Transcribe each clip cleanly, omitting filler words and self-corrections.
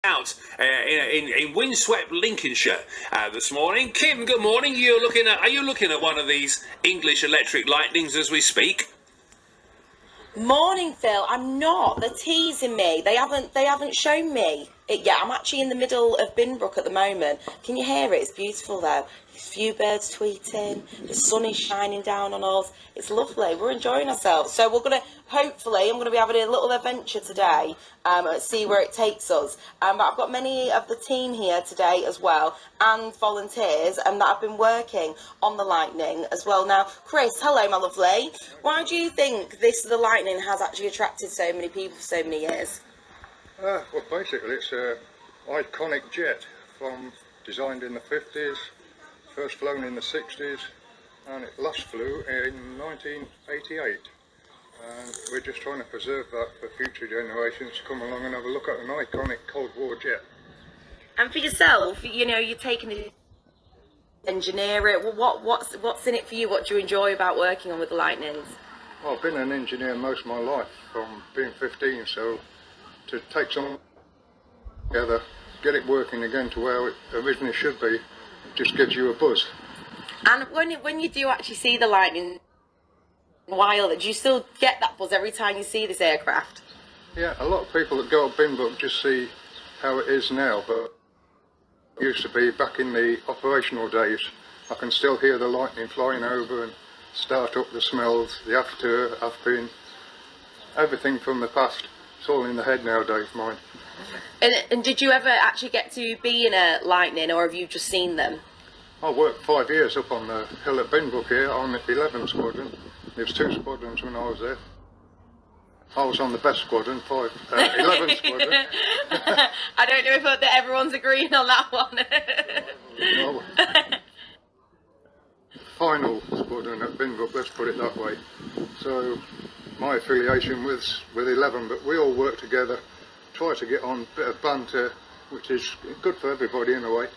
out in windswept Lincolnshire this morning. Kim, good morning. Are you looking at one of these English electric lightnings as we speak? Morning, Phil. I'm not. They're teasing me. They haven't shown me it yet. I'm actually in the middle of Binbrook at the moment. Can you hear it? It's beautiful though. There's a few birds tweeting. The sun is shining down on us. It's lovely. We're enjoying ourselves. So I'm gonna be having a little adventure today. See where it takes us. But I've got many of the team here today as well, and volunteers, that have been working on the lightning as well. Now, Chris, hello, my lovely. Why do you think the lightning has actually attracted so many people for so many years? Well, basically, it's an iconic jet designed in the 50s, first flown in the 60s, and it last flew in 1988. And we're just trying to preserve that for future generations to come along and have a look at an iconic Cold War jet. And for yourself, you're taking it, engineer it. Well, what's in it for you? What do you enjoy about working on with the lightnings? Well, I've been an engineer most of my life, from being 15, so to take something together, get it working again to where it originally should be, it just gives you a buzz. And when you do actually see the lightning wild, do you still get that buzz every time you see this aircraft? Yeah, a lot of people that go up Binbrook just see how it is now, but it used to be back in the operational days. I can still hear the lightning flying over and start up the smells, the after, everything from the past. It's all in the head nowadays, mine. And did you ever actually get to be in a lightning, or have you just seen them? I worked 5 years up on the hill at Binbrook here on the 11th Squadron. There was 2 squadrons when I was there. I was on the best squadron, 11th Squadron. I don't know if everyone's agreeing on that one. Well, final squadron at Binbrook, let's put it that way. So my affiliation was with 11, but we all work together, try to get on a bit of banter, which is good for everybody in a way.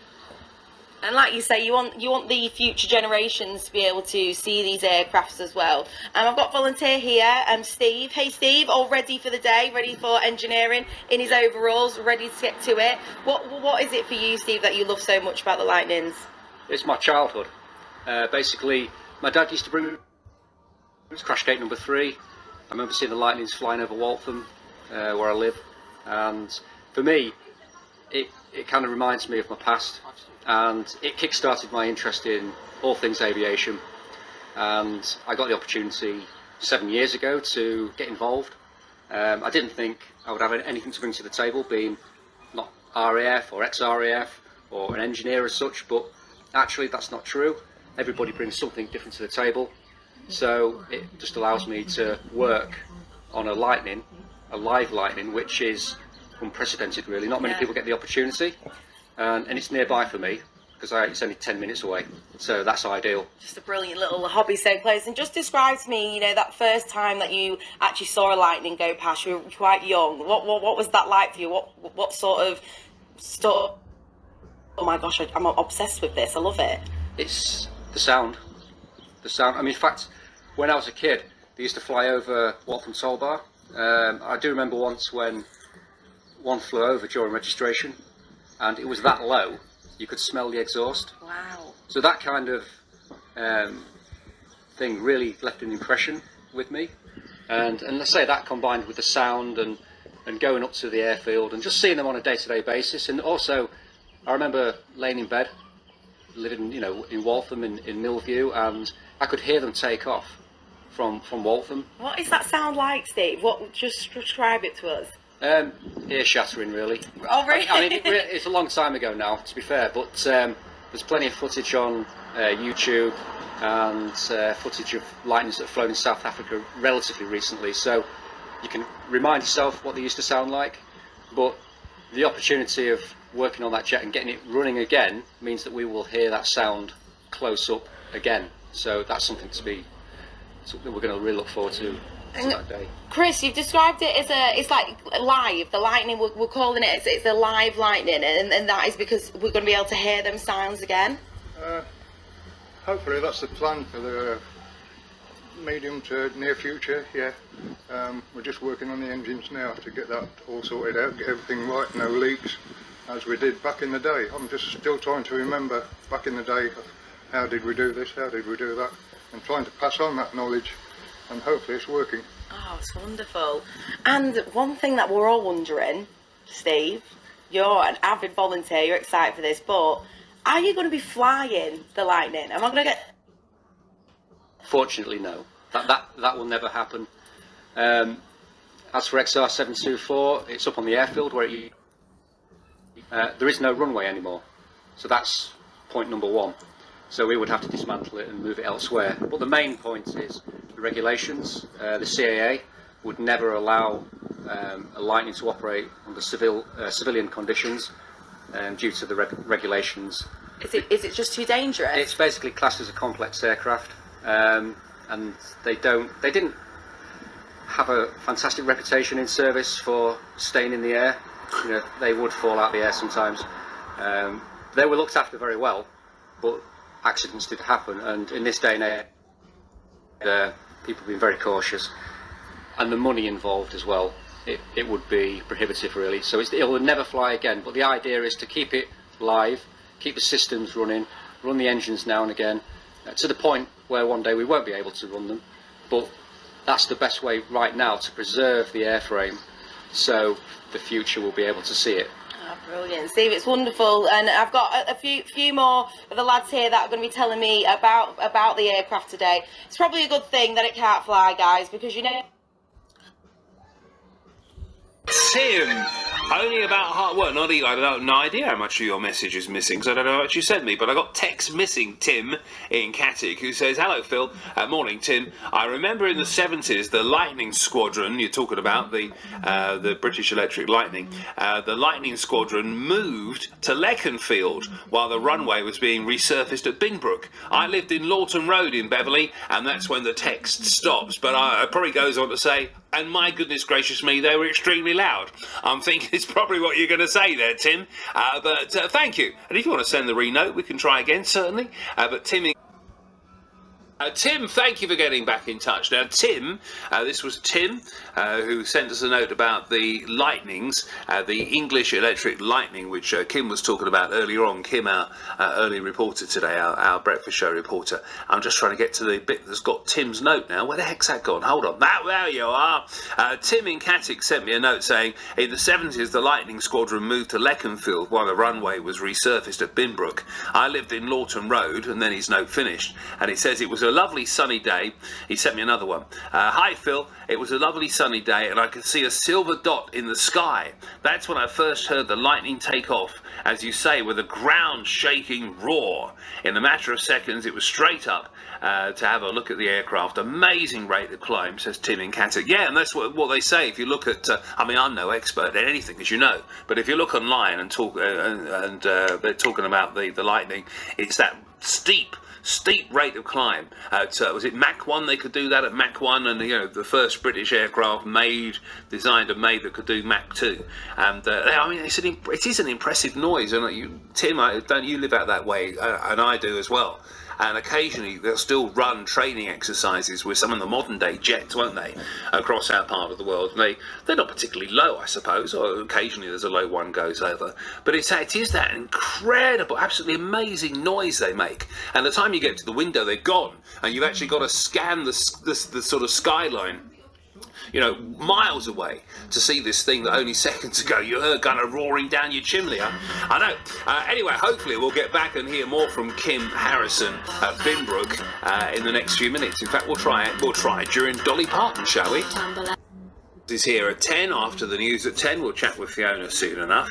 And like you say, you want the future generations to be able to see these aircrafts as well. I've got volunteer here, Steve. Hey Steve, all ready for the day, ready for engineering, in his overalls, ready to get to it. What is it for you, Steve, that you love so much about the lightnings? It's my childhood. Basically, my dad used to bring me to crash gate number 3. I remember seeing the lightnings flying over Waltham, where I live, and for me, it kind of reminds me of my past, and it kick-started my interest in all things aviation, and I got the opportunity 7 years ago to get involved. I didn't think I would have anything to bring to the table, being not RAF or ex-RAF or an engineer as such, but actually that's not true. Everybody brings something different to the table, so it just allows me to work on a live lightning, which is unprecedented really. Not many people get the opportunity, and it's nearby for me because it's only 10 minutes away, so that's ideal. Just a brilliant little hobby so close. And just describe to me, that first time that you actually saw a lightning go past. You were quite young. What was that like for you? What sort of stuff? Oh my gosh, I'm obsessed with this. I love it. It's the sound. I mean, in fact, when I was a kid, they used to fly over Waltham Toll Bar. I do remember once when one flew over during registration, and it was that low, you could smell the exhaust. Wow. So that kind of thing really left an impression with me. And let's say that combined with the sound and going up to the airfield and just seeing them on a day-to-day basis. And also, I remember laying in bed, living, in Waltham in Millview, and I could hear them take off from Waltham. What is that sound like, Steve? Just describe it to us. Ear shattering, really. Oh, really? I mean, it's a long time ago now, to be fair, but there's plenty of footage on YouTube and footage of lightnings that have flown in South Africa relatively recently, so you can remind yourself what they used to sound like. But the opportunity of working on that jet and getting it running again means that we will hear that sound close up again. So that's something we're going to really look forward to that day. Chris, you've described it as it's like live. The lightning, we're calling it, it's a live lightning, and that is because we're going to be able to hear them sounds again. Hopefully that's the plan for the medium to near future, yeah. We're just working on the engines now to get that all sorted out, get everything right, no leaks, as we did back in the day. I'm just still trying to remember back in the day, how did we do this, how did we do that, and trying to pass on that knowledge, and hopefully it's working. Oh, it's wonderful. And one thing that we're all wondering, Steve, you're an avid volunteer, you're excited for this, but are you going to be flying the Lightning? Am I going to get... Fortunately, no. That will never happen. As for XR724, it's up on the airfield where there is no runway anymore. So that's point number one. So we would have to dismantle it and move it elsewhere. But the main point is the regulations. The CAA would never allow a Lightning to operate under civilian conditions due to the regulations. Is it just too dangerous? It's basically classed as a complex aircraft, and they didn't have a fantastic reputation in service for staying in the air. You know, they would fall out of the air sometimes. They were looked after very well, but accidents did happen, and in this day and age, people have been very cautious, and the money involved as well. It would be prohibitive, really. So it will never fly again. But the idea is to keep it live, keep the systems running, run the engines now and again, to the point where one day we won't be able to run them. But that's the best way right now to preserve the airframe, so the future will be able to see it. Oh, brilliant, Steve, it's wonderful. And I've got a few more of the lads here that are going to be telling me about the aircraft today. It's probably a good thing that it can't fly, guys, because you know... Tim, only about half, well, not even, I don't know, no idea how much of your message is missing, because I don't know how much you sent me, but I got text missing Tim in Cattic, who says, hello Phil, morning Tim, I remember in the 70s the Lightning Squadron, you're talking about the British Electric Lightning, the Lightning Squadron moved to Leconfield while the runway was being resurfaced at Binbrook. I lived in Lawton Road in Beverley, and that's when the text stops, but it probably goes on to say, and my goodness gracious me, they were extremely loud. I'm thinking it's probably what you're going to say there, Tim. But thank you. And if you want to send the re-note, we can try again, certainly. But Tim... Tim, thank you for getting back in touch. Now, Tim, this was Tim who sent us a note about the Lightnings, the English Electric Lightning, which Kim was talking about earlier on. Kim, our early reporter today, our breakfast show reporter. I'm just trying to get to the bit that's got Tim's note now. Where the heck's that gone? Hold on. There you are. Tim in Cattic sent me a note saying, in the 70s, the Lightning Squadron moved to Leconfield while the runway was resurfaced at Binbrook. I lived in Lawton Road, and then his note finished. And he says it was a lovely sunny day. He sent me another one. Hi Phil, it was a lovely sunny day and I could see a silver dot in the sky. That's when I first heard the Lightning take off, as you say, with a ground shaking roar. In a matter of seconds it was straight up to have a look at the aircraft. Amazing rate of climb, says Tim in Cattic. Yeah, and that's what they say. If you look at, I mean, I'm no expert in anything, as you know, but if you look online and talk, they're talking about the Lightning, it's that steep rate of climb. Was it Mach 1? They could do that at Mach 1, and you know, the first British aircraft designed and made that could do Mach 2. And I mean, it is an impressive noise. And Tim, don't you live out that way? And I do as well. And occasionally they'll still run training exercises with some of the modern day jets, won't they, across our part of the world. And they're not particularly low, I suppose, or occasionally there's a low one goes over. But it is that incredible, absolutely amazing noise they make. And the time you get to the window, they're gone. And you've actually got to scan the sort of skyline, you know, miles away to see this thing that only seconds ago you heard kind of roaring down your chimney. I know. Anyway, hopefully we'll get back and hear more from Kim Harrison at Binbrook in the next few minutes. In fact, we'll try it. We'll try during Dolly Parton, shall we? Is here at 10 after the news at 10. We'll chat with Fiona soon enough.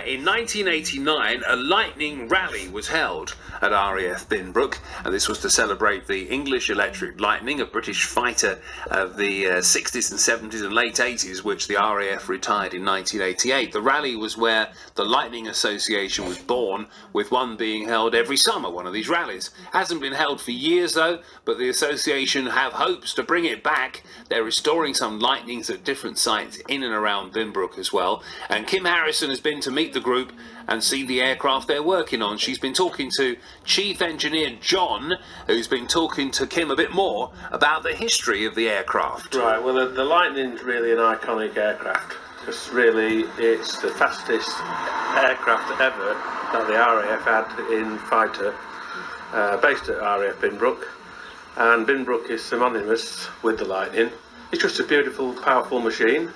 In 1989, a Lightning rally was held at RAF Binbrook, and this was to celebrate the English Electric Lightning, a British fighter of the 60s and 70s and late 80s, which the RAF retired in 1988. The rally was where the Lightning Association was born, with one being held every summer, one of these rallies. Hasn't been held for years though, but the association have hopes to bring it back. They're restoring some Lightnings at different sites in and around Binbrook as well. And Kim Harrison has been to meet the group and see the aircraft they're working on. She's been talking to Chief Engineer John, who's been talking to Kim a bit more about the history of the aircraft. Right, well the Lightning's really an iconic aircraft, because really it's the fastest aircraft ever that the RAF had in fighter, based at RAF Binbrook, and Binbrook is synonymous with the Lightning. It's just a beautiful, powerful machine,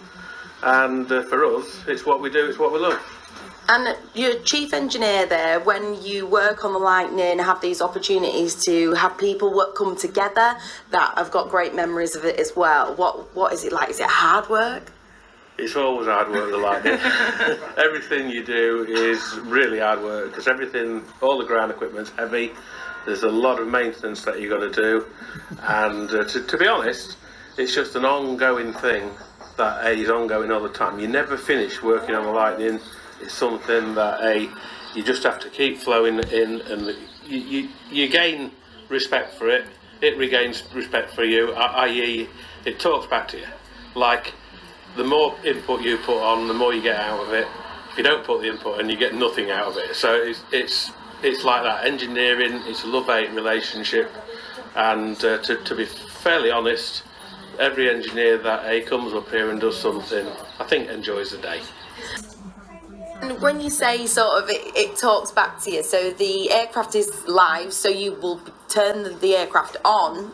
and for us, it's what we do, it's what we love. And you're chief engineer there. When you work on the Lightning, have these opportunities to have people come together that have got great memories of it as well. What is it like? Is it hard work? It's always hard work, the Lightning. Everything you do is really hard work, because everything, all the ground equipment's heavy. There's a lot of maintenance that you've got to do, and to be honest, it's just an ongoing thing that is ongoing all the time. You never finish working on the Lightning. It's something that you just have to keep flowing in, and you gain respect for it. It regains respect for you, i.e. it talks back to you. Like, the more input you put on, the more you get out of it. If you don't put the input in, you get nothing out of it. So it's like that. Engineering, it's a love-hate relationship, and to be fairly honest, every engineer that comes up here and does something, I think enjoys the day. And when you say sort of it talks back to you, so the aircraft is live, so you will turn the aircraft on,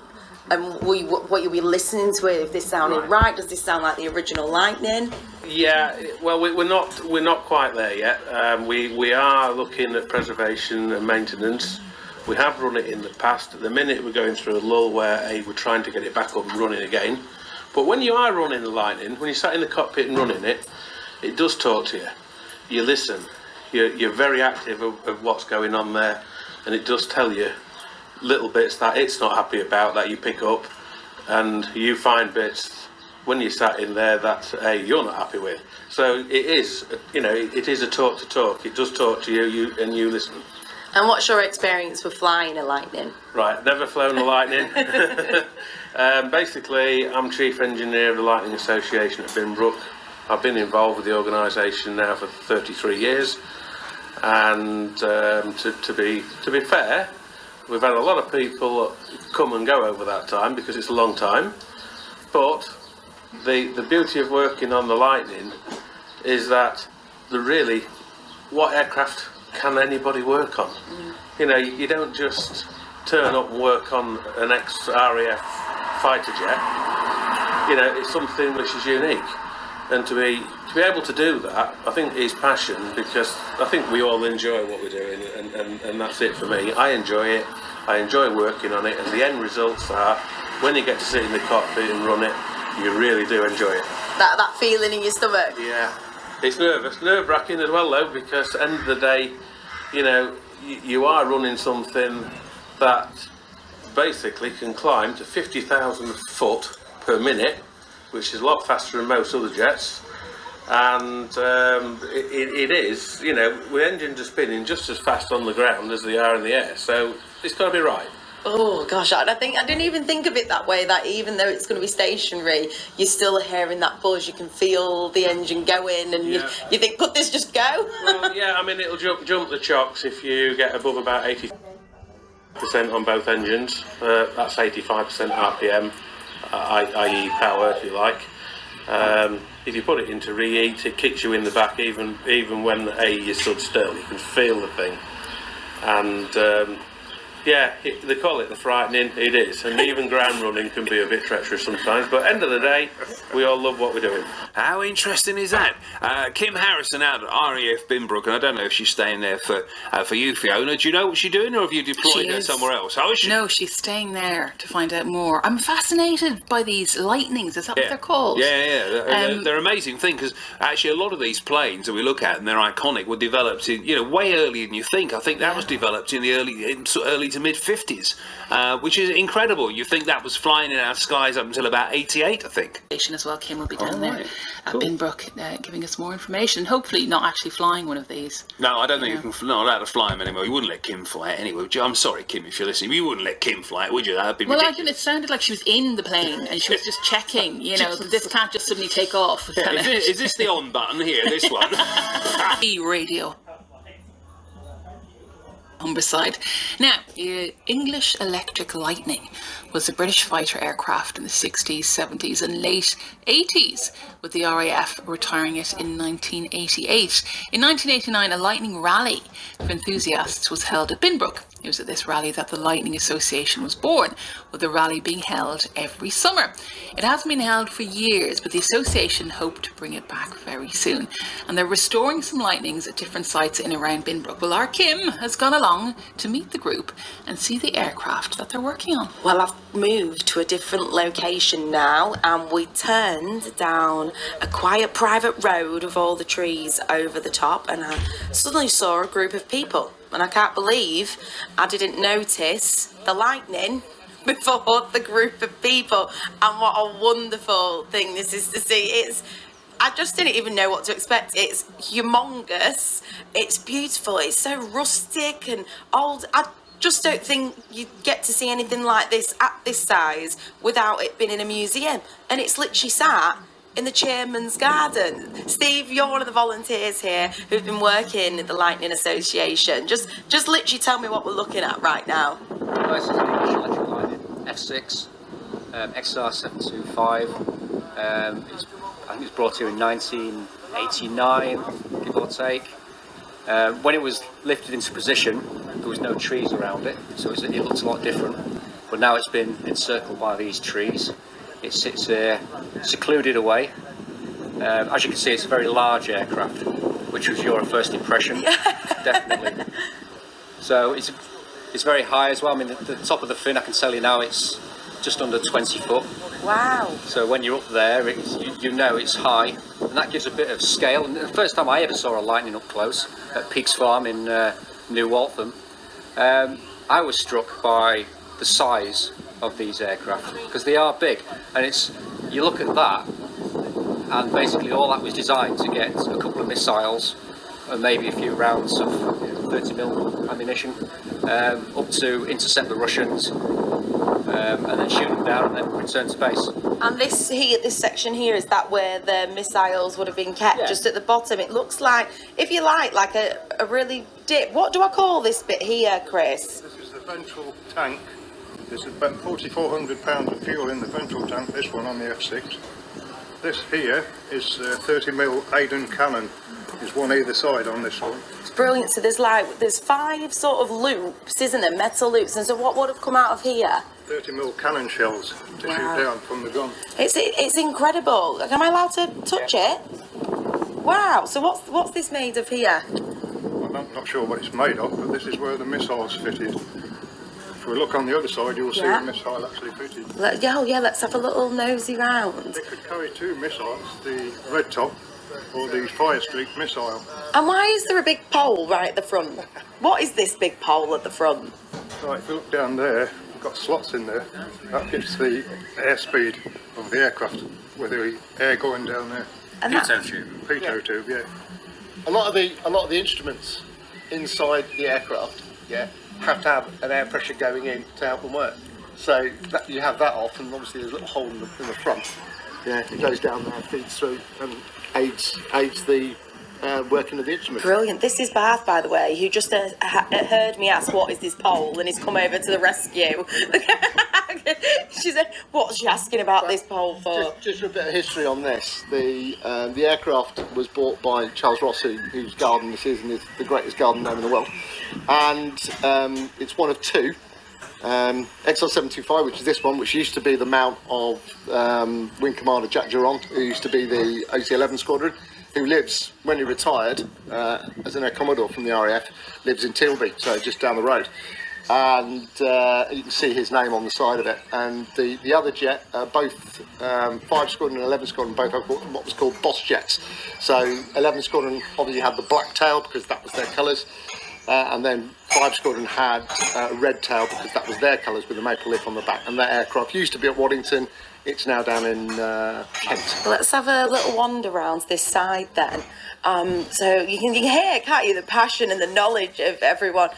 and what you'll be listening to it, if this sounded right, does this sound like the original Lightning? Yeah, well, we're not quite there yet. We are looking at preservation and maintenance. We have run it in the past. At the minute, we're going through a lull where we're trying to get it back up and running again. But when you are running the Lightning, when you sat in the cockpit and running it, it does talk to you. You listen. You're very active of what's going on there, and it does tell you little bits that it's not happy about that you pick up, and you find bits when you sat in there that you're not happy with. So it is, it is a talk to talk. It does talk to you, and you listen. And what's your experience with flying a Lightning? Right, never flown a Lightning. Basically, I'm Chief Engineer of the Lightning Association at Binbrook. I've been involved with the organisation now for 33 years, and to be fair, we've had a lot of people come and go over that time because it's a long time. But the beauty of working on the Lightning is that what aircraft can anybody work on? You don't just turn up and work on an ex-RAF fighter jet. It's something which is unique. And to be able to do that, I think is passion, because I think we all enjoy what we're doing, and that's it for me. I enjoy it, I enjoy working on it, and the end results are, when you get to sit in the cockpit and run it, you really do enjoy it. That feeling in your stomach? Yeah. It's nerve-wracking as well though, because at the end of the day, you are running something that basically can climb to 50,000 foot per minute, which is a lot faster than most other jets, and it is, with engines are spinning just as fast on the ground as they are in the air, so it's got to be right. Oh gosh, I didn't even think of it that way, that even though it's going to be stationary, you're still hearing that buzz, you can feel the engine going, and you think, could this just go? Well, yeah, I mean, it'll jump the chocks if you get above about 80% on both engines. That's 85% RPM, i.e. power, if you like. If you put it into reheat, it kicks you in the back even when you stood still. You can feel the thing, and they call it the frightening. It is, and even ground running can be a bit treacherous sometimes. But end of the day, we all love what we're doing. How interesting is that? Kim Harrison out at RAF Binbrook, and I don't know if she's staying there for you, Fiona. Do you know what she's doing, or have you deployed her somewhere else? How is she? No, she's staying there to find out more. I'm fascinated by these Lightnings. Is that what they're called? Yeah. They're amazing thing, because actually a lot of these planes that we look at, and they're iconic, were developed in way earlier than you think. I think that was developed in the early early to mid 50s, which is incredible. You think that was flying in our skies up until about 88, I think. As well, Kim will be down Oh, there right. at Cool. Binbrook giving us more information. Hopefully, not actually flying one of these. No, I don't think Yeah. you can. Not allowed to fly them anymore. You wouldn't let Kim fly it anyway, would you? I'm sorry, Kim, if you're listening. You wouldn't let Kim fly it, would you? That'd be Well, ridiculous. it sounded like she was in the plane and she was just checking. You know, this can't just suddenly take off. Is this the on button here? This one. Radio. Humberside. Now, English Electric Lightning was a British fighter aircraft in the 60s, 70s and late 80s, with the RAF retiring it in 1988. In 1989, a Lightning rally for enthusiasts was held at Binbrook. It was at this rally that the Lightning Association was born, with the rally being held every summer. It hasn't been held for years, but the association hope to bring it back very soon. And they're restoring some Lightnings at different sites in and around Binbrook. Well, our Kim has gone along to meet the group and see the aircraft that they're working on. Well, I've moved to a different location now, and we turned down a quiet private road with all the trees over the top, and I suddenly saw a group of people. And I can't believe I didn't notice the lightning before the group of people. And what a wonderful thing this is to see. I just didn't even know what to expect. It's humongous. It's beautiful. It's so rustic and old. I just don't think you get to see anything like this at this size without it being in a museum. And it's literally sat in the chairman's garden. Steve, you're one of the volunteers here who've been working at the Lightning Association. Just literally tell me what we're looking at right now. This is an English Electric Lightning F6 XR725. I think it was brought here in 1989, give or take. When it was lifted into position, there was no trees around it, so it looks a lot different. But now it's been encircled by these trees. It sits there, secluded away. As you can see, it's a very large aircraft, which was your first impression, definitely. So it's very high as well. I mean, the top of the fin, I can tell you now, it's just under 20 foot. Wow. So when you're up there, you know it's high, and that gives a bit of scale. And the first time I ever saw a Lightning up close at Peaks Farm in New Waltham, I was struck by the size of these aircraft, because they are big. And you look at that, and basically all that was designed to get a couple of missiles and maybe a few rounds of 30mm ammunition up to intercept the Russians, and then shoot them down and then return to base. And this section here, is that where the missiles would have been kept? Yeah. Just at the bottom? It looks like, if you like a really deep. What do I call this bit here, Chris? This is the ventral tank. There's about 4,400 pounds of fuel in the ventral tank, this one on the F6. This here is 30mm Aiden cannon. There's one either side on this one. It's brilliant. So there's 5 sort of loops, isn't there? Metal loops. And so what would have come out of here? 30mm cannon shells to Wow. shoot down from the gun. It's incredible. Am I allowed to touch it? Wow. So what's this made of here? I'm not sure what it's made of, but this is where the missile's fitted. If we look on the other side, you'll see Yeah. the missile actually fitted. Let's have a little nosy round. They could carry 2 missiles, the red top or the Fire Streak missile. And why is there a big pole right at the front? What is this big pole at the front? Right, if you look down there, we've got slots in there. That gives the airspeed of the aircraft with the air going down there. And that, Pitot tube, yeah. A lot of the instruments inside the aircraft, have to have an air pressure going in to help them work. So you have that off, and obviously there's a little hole in the front. Yeah, it goes down there, feeds through, and aids the working of the instrument. brilliant. This is Bath, by the way, who just heard me ask what is this pole, and he's come over to the rescue. She said, "What's she asking about this pole for?" Just a bit of history on this. The aircraft was bought by Charles Ross, whose garden this is, and is the greatest garden gnome in the world. And it's one of 2. XR725, which is this one, which used to be the mount of Wing Commander Jack Durant, who used to be the OC-11 Squadron, who lives, when he retired as an Air Commodore from the RAF, lives in Tilby, so just down the road. And you can see his name on the side of it. And the other jet, both 5 Squadron and 11 Squadron, both have what was called boss jets. So 11 Squadron obviously had the black tail because that was their colours. and then 5 Squadron had red tail because that was their colours with the maple leaf on the back. And that aircraft used to be at Waddington. It's now down in Kent. Let's have a little wander around this side then. So you can hear, can't you, the passion and the knowledge of everyone.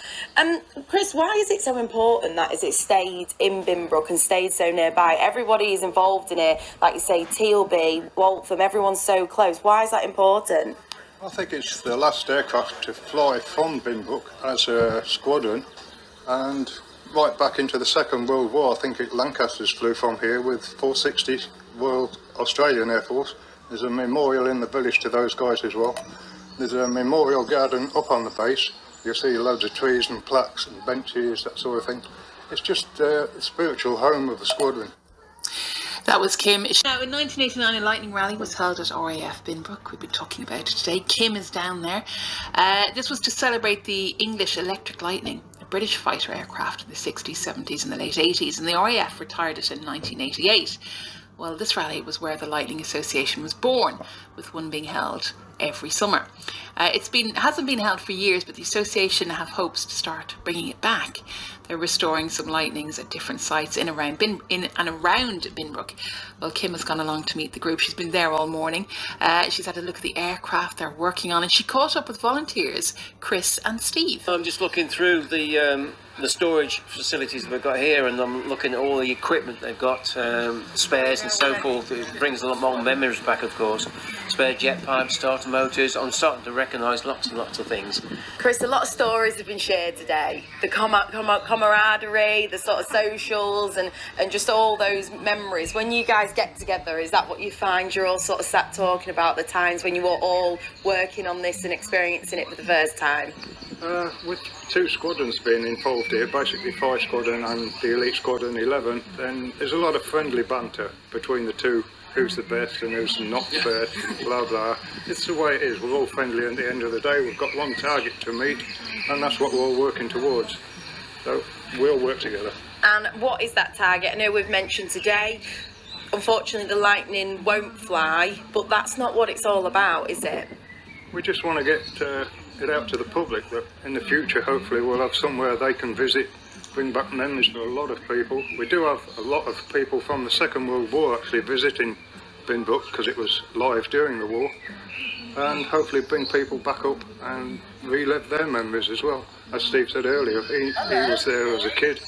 Chris, why is it so important that it stayed in Binbrook and stayed so nearby? Everybody is involved in it, like you say, TLB, Waltham, everyone's so close. Why is that important? I think it's the last aircraft to fly from Binbrook as a squadron, and right back into the Second World War. I think Lancasters flew from here with 460 Royal Australian Air Force. There's a memorial in the village to those guys as well. There's a memorial garden up on the base. You'll see loads of trees and plaques and benches, that sort of thing. It's just a spiritual home of the squadron. That was Kim. Now, in 1989, a lightning rally was held at RAF Binbrook. We've been talking about it today. Kim is down there. This was to celebrate the English Electric Lightning, a British fighter aircraft in the 60s, 70s and the late 80s, and the RAF retired it in 1988. Well, this rally was where the Lightning Association was born, with one being held every summer. Hasn't been held for years, but the association have hopes to start bringing it back. They're restoring some lightnings at different sites in and around Binbrook. Well, Kim has gone along to meet the group. She's been there all morning. She's had a look at the aircraft they're working on, and she caught up with volunteers, Chris and Steve. I'm just looking through the storage facilities that we've got here, and I'm looking at all the equipment they've got, spares and so forth. It brings a lot more memories back, of course. Spare jet pipes, starter motors. I'm starting to recognise lots and lots of things. Chris, a lot of stories have been shared today. The camaraderie, the sort of socials, and just all those memories. When you guys get together, is that what you find? You're all sort of sat talking about the times when you were all working on this and experiencing it for the first time? With 2 squadrons being involved here, basically 5 Squadron and the Elite Squadron 11, then there's a lot of friendly banter between the two. Who's the best and who's not the best, blah blah. It's the way it is. We're all friendly at the end of the day. We've got one target to meet, and that's what we're all working towards. So we all work together. And what is that target? I know we've mentioned today, unfortunately the Lightning won't fly, but that's not what it's all about, is it? We just want to get it out to the public that in the future, hopefully, we'll have somewhere they can visit, bring back memories for a lot of people. We do have a lot of people from the Second World War actually visiting Binbrook because it was live during the war, and hopefully bring people back up and relive their memories as well. As Steve said earlier, he was there as a kid,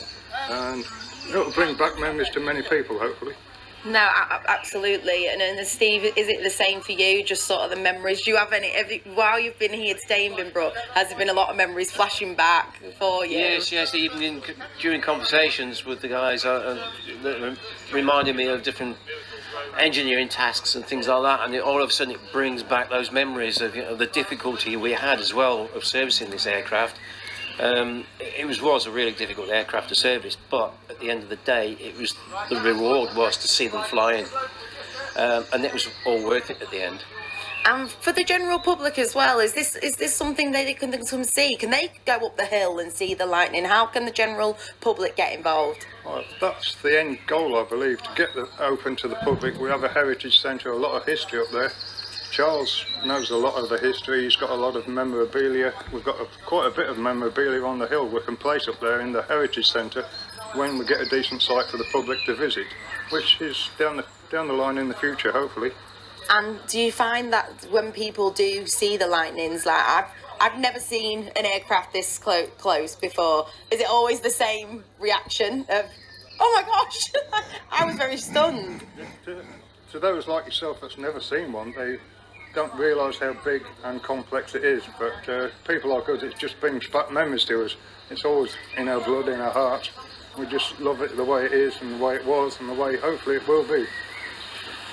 and it'll bring back memories to many people, hopefully. No, absolutely. And Steve, is it the same for you? Just sort of the memories. Do you have any, while you've been here today in Binbrook, has there been a lot of memories flashing back for you? Yes. Even during conversations with the guys, reminding me of different engineering tasks and things like that, and all of a sudden it brings back those memories of the difficulty we had as well of servicing this aircraft. It was a really difficult aircraft to service, but at the end of the day, the reward was to see them flying, and it was all worth it at the end. And for the general public as well, is this something they can come see? Can they go up the hill and see the Lightning? How can the general public get involved? Well, that's the end goal, I believe, to get it open to the public. We have a heritage centre, a lot of history up there. Charles knows a lot of the history. He's got a lot of memorabilia. We've got quite a bit of memorabilia on the hill we can place up there in the heritage centre when we get a decent site for the public to visit, which is down the line in the future, hopefully. And do you find that when people do see the Lightnings, like I've never seen an aircraft this close before, is it always the same reaction of, oh my gosh, I was very stunned? To those like yourself that's never seen one, they don't realise how big and complex it is, but people like us, it just brings back memories to us. It's always in our blood, in our hearts. We just love it the way it is and the way it was and the way hopefully it will be.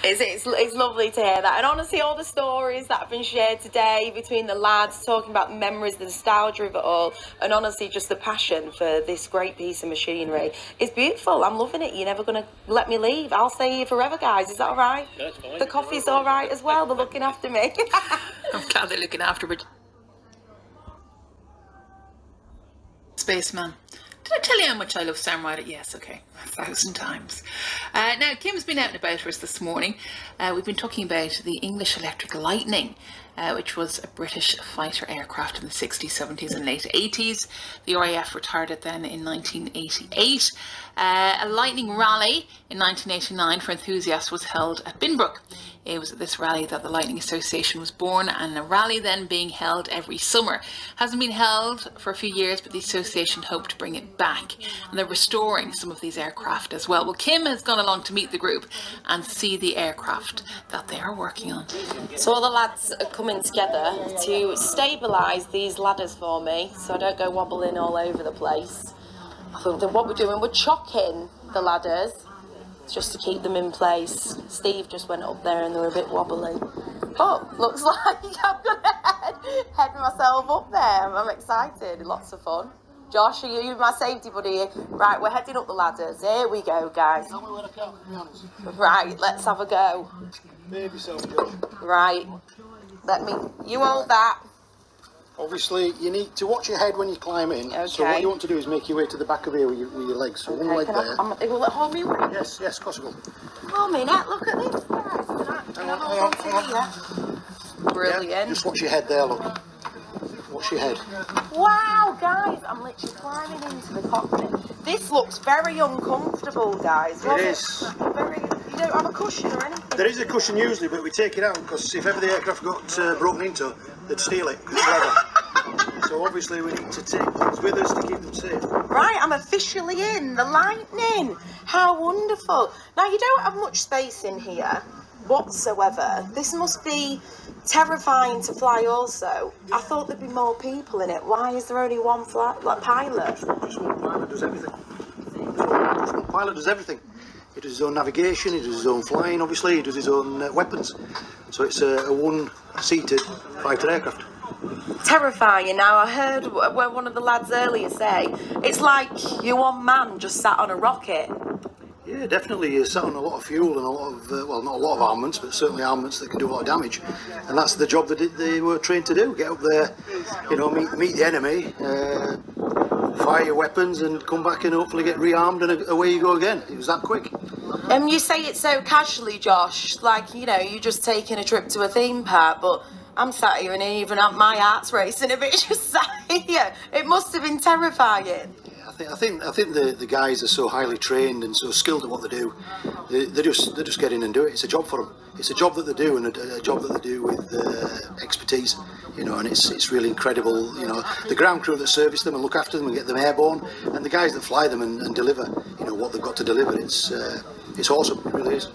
It's lovely to hear that, and honestly all the stories that have been shared today between the lads, talking about the memories, the nostalgia of it all, and honestly just the passion for this great piece of machinery is beautiful. I'm loving it. You're never going to let me leave. I'll stay here forever, guys. Is that all right? That's fine. The coffee's all right as well. They're looking after me. I'm glad they're looking after me. Spaceman. Did I tell you how much I love Sam Ryder? Yes, okay, 1,000 times. Now, Kim's been out and about for us this morning. We've been talking about the English Electric Lightning. which was a British fighter aircraft in the 60s, 70s and late 80s. The RAF retired it then in 1988. A lightning rally in 1989 for enthusiasts was held at Binbrook. It was at this rally that the Lightning Association was born, and a rally then being held every summer. Hasn't been held for a few years, but the association hoped to bring it back, and they're restoring some of these aircraft as well. Well, Kim has gone along to meet the group and see the aircraft that they are working on. So all the lads are coming together to stabilise these ladders for me so I don't go wobbling all over the place. I think that what we're doing, we're chocking the ladders just to keep them in place. Steve just went up there and they were a bit wobbly. But looks like I'm going to head myself up there. I'm excited, lots of fun. Josh, are you my safety buddy? Right, we're heading up the ladders. Here we go, guys. Tell me where I can, to be honest. Right, let's have a go. Behave yourself, Josh. Right, you hold that. Obviously, you need to watch your head when you climb in. Okay. So what you want to do is make your way to the back of here with your legs. So one leg there. Will it hold me weight? Yes, of course it will. Oh, minute, look at this, guys. Hang on. Brilliant. Yeah, just watch your head there, look. Watch your head. Wow, guys, I'm literally climbing into the cockpit. This looks very uncomfortable, guys. It is. You don't have a cushion or anything? There is a cushion usually, but we take it out because if ever the aircraft got broken into, they'd steal it. 'Cause it's leather. So obviously we need to take things with us to keep them safe. Right, I'm officially in the Lightning. How wonderful. Now, you don't have much space in here whatsoever. This must be terrifying to fly also. I thought there'd be more people in it. Why is there only one pilot? Just one pilot does everything. Just one pilot does everything. He does his own navigation, he does his own flying, obviously, he does his own weapons. So it's a one-seated fighter aircraft. Terrifying. Now, I heard one of the lads earlier say, it's like you're one man just sat on a rocket. Yeah, definitely. You're sat on a lot of fuel and a lot of, well, not a lot of armaments, but certainly armaments that can do a lot of damage. And that's the job that they were trained to do. Get up there, meet the enemy, fire your weapons and come back and hopefully get rearmed and away you go again. It was that quick. You say it so casually, Josh, like, you're just taking a trip to a theme park, but I'm sat here and even my heart's racing a bit just sat here. It must have been terrifying. I think the guys are so highly trained and so skilled at what they do. They just get in and do it. It's a job for them. It's a job that they do, and a job that they do with expertise. And it's really incredible. The ground crew that service them and look after them and get them airborne, and the guys that fly them and deliver. What they've got to deliver. It's awesome. It really is.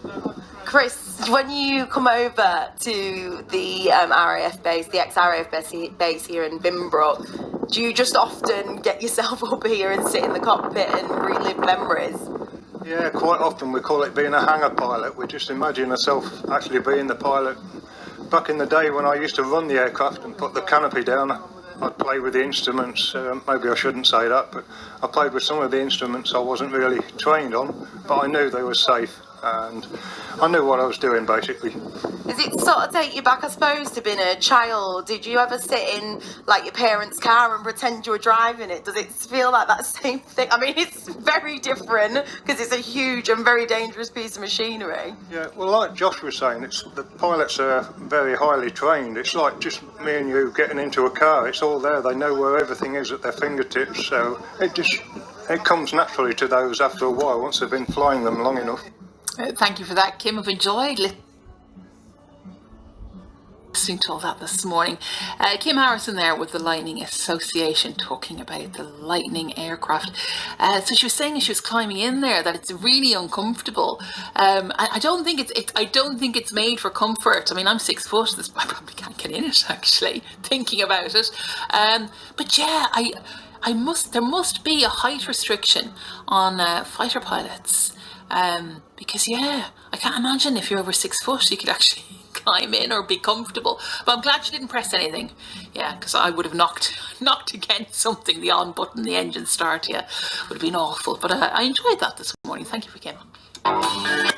Chris, when you come over to the RAF base, the ex-RAF base here in Binbrook, do you just often get yourself up here and sit in the cockpit and relive memories? Yeah, quite often. We call it being a hangar pilot. We just imagine ourselves actually being the pilot. Back in the day when I used to run the aircraft and put the canopy down, I'd play with the instruments. Maybe I shouldn't say that, but I played with some of the instruments I wasn't really trained on, but I knew they were safe and I knew what I was doing basically. Does it sort of take you back, I suppose, to being a child? Did you ever sit in like your parents' car and pretend you were driving it? Does it feel like that same thing? I mean, it's very different because it's a huge and very dangerous piece of machinery. Yeah, well, like Josh was saying, the pilots are very highly trained. It's like just me and you getting into a car. It's all there. They know where everything is at their fingertips. So it comes naturally to those after a while once they've been flying them long enough. Thank you for that, Kim. I've enjoyed listening to all that this morning. Kim Harrison there with the Lightning Association talking about the Lightning aircraft. So she was saying as she was climbing in there that it's really uncomfortable. I don't think it's made for comfort. I mean, I'm 6 foot. I probably can't get in it actually. Thinking about it, but yeah, there must be a height restriction on fighter pilots. Because I can't imagine if you're over 6 foot you could actually climb in or be comfortable. But I'm glad she didn't press anything. Yeah, because I would have knocked against something, the on button, the engine start. Yeah, would have been awful. But I enjoyed that this morning. Thank you for coming.